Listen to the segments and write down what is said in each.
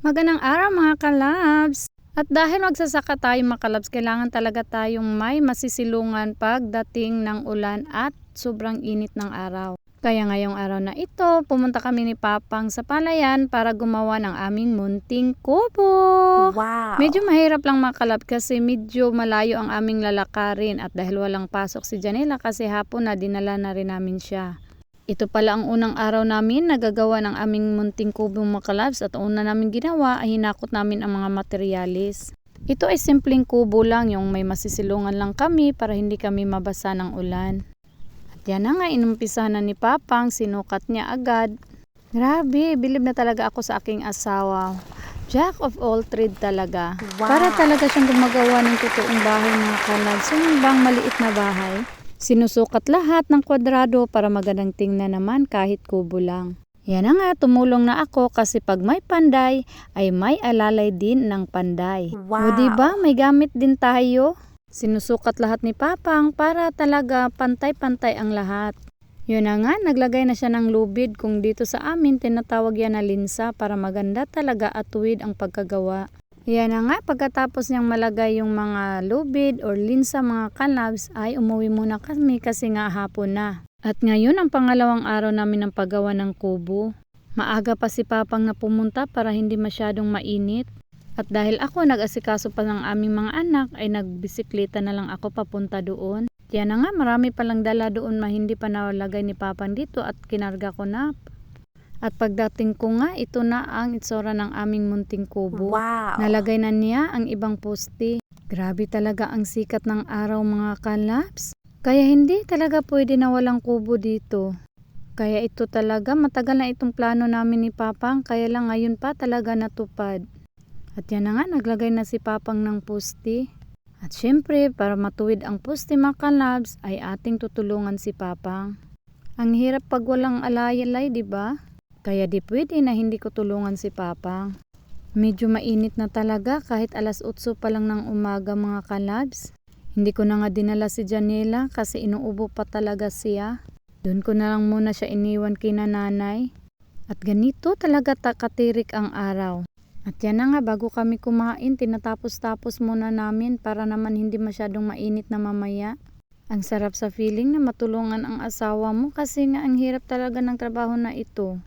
Magandang araw mga kalabs! At dahil magsasaka tayo mga kalabs, kailangan talaga tayong may masisilungan pagdating ng ulan at sobrang init ng araw. Kaya ngayong araw na ito, pumunta kami ni Papang sa palayan para gumawa ng aming munting kubo. Wow! Medyo mahirap lang mga kalabs kasi medyo malayo ang aming lalakarin at dahil walang pasok si Janela kasi hapon na dinala na rin namin siya. Ito pala ang unang araw namin nagagawa ng aming munting kubo mga kalabs at una namin ginawa ay hinakot namin ang mga materyales. Ito ay simpleng kubo lang, yung may masisilungan lang kami para hindi kami mabasa ng ulan. At yan na nga, inumpisahan na ni Papang, sinukat niya agad. Grabe, bilib na talaga ako sa aking asawa. Jack of all trade talaga. Wow. Para talaga siyang gumagawa ng totoong bahay mga kalabs, yung bang maliit na bahay. Sinusukat lahat ng kwadrado para magandang tingnan naman kahit kubo lang. Yan na nga, tumulong na ako kasi pag may panday ay may alalay din ng panday. Wow. O diba, may gamit din tayo. Sinusukat lahat ni Papang para talaga pantay-pantay ang lahat. Yun na nga, naglagay na siya ng lubid kung dito sa amin tinatawag yan na linsa para maganda talaga at tuwid ang pagkagawa. Yan na nga, pagkatapos niyang malagay yung mga lubid or linsa mga kalabs ay umuwi muna kami kasi nga hapon na. At ngayon ang pangalawang araw namin ng paggawa ng kubo. Maaga pa si Papang na pumunta para hindi masyadong mainit. At dahil ako nag-asikaso pa ng aming mga anak ay nagbisikleta na lang ako papunta doon. Yan na nga, marami palang dala doon na hindi pa nalagay ni Papang dito at kinarga ko na. At pagdating ko nga, ito na ang itsura ng aming munting kubo. Wow! Nalagay na niya ang ibang poste. Grabe talaga ang sikat ng araw mga kalabs. Kaya hindi talaga pwede na walang kubo dito. Kaya ito talaga, matagal na itong plano namin ni Papang, kaya lang ngayon pa talaga natupad. At yan na nga, naglagay na si Papang ng poste. At syempre, para matuwid ang poste mga kalabs, ay ating tutulungan si Papang. Ang hirap pag walang alay-alay, di ba? Kaya di pwede na hindi ko tulungan si Papang. Medyo mainit na talaga kahit alas 8 pa lang ng umaga mga kalabs. Hindi ko na nga dinala si Janela kasi inuubo pa talaga siya. Doon ko na lang muna siya iniwan kina nanay. At ganito talaga katirik ang araw. At yan na nga, bago kami kumain, tinatapos-tapos muna namin para naman hindi masyadong mainit na mamaya. Ang sarap sa feeling na matulungan ang asawa mo kasi nga ang hirap talaga ng trabaho na ito.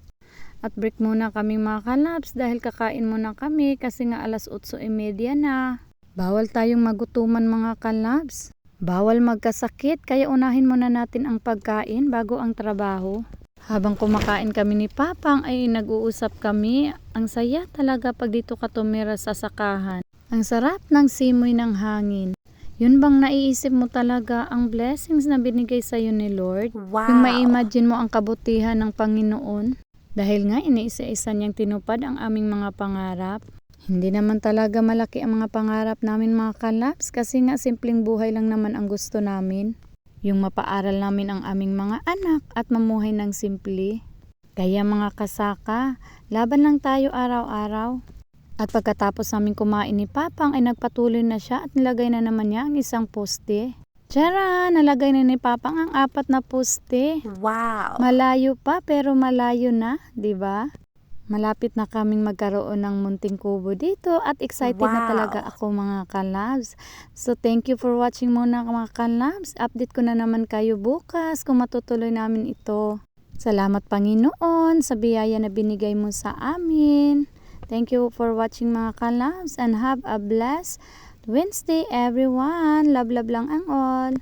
At break muna kami mga kalabs dahil kakain muna kami kasi nga alas 8:30 na. Bawal tayong magutuman mga kalabs. Bawal magkasakit kaya unahin muna natin ang pagkain bago ang trabaho. Habang kumakain kami ni Papang ay nag-uusap kami. Ang saya talaga pag dito ka tumira sa sakahan. Ang sarap ng simoy ng hangin. Yun bang naiisip mo talaga ang blessings na binigay sa iyo ni Lord? Wow! Yung mai-imagine mo ang kabutihan ng Panginoon? Dahil nga iniisa-isa niyang tinupad ang aming mga pangarap. Hindi naman talaga malaki ang mga pangarap namin mga kalabs kasi nga simpleng buhay lang naman ang gusto namin. Yung mapaaral namin ang aming mga anak at mamuhay ng simple. Kaya mga kasaka, laban lang tayo araw-araw. At pagkatapos namin kumain ni Papang ay nagpatuloy na siya at nilagay na naman niya ang isang poste. Tiyara, nalagay na ni Papang ang 4 na poste. Wow! Malayo pa pero malayo na, 'di ba? Malapit na kaming magkaroon ng munting kubo dito at excited na Wow! talaga ako mga kalabs. So thank you for watching muna mga kalabs. Update ko na naman kayo bukas kung matutuloy namin ito. Salamat Panginoon sa biyaya na binigay mo sa amin. Thank you for watching mga kalabs and have a blessed Wednesday everyone. Love lang ang all.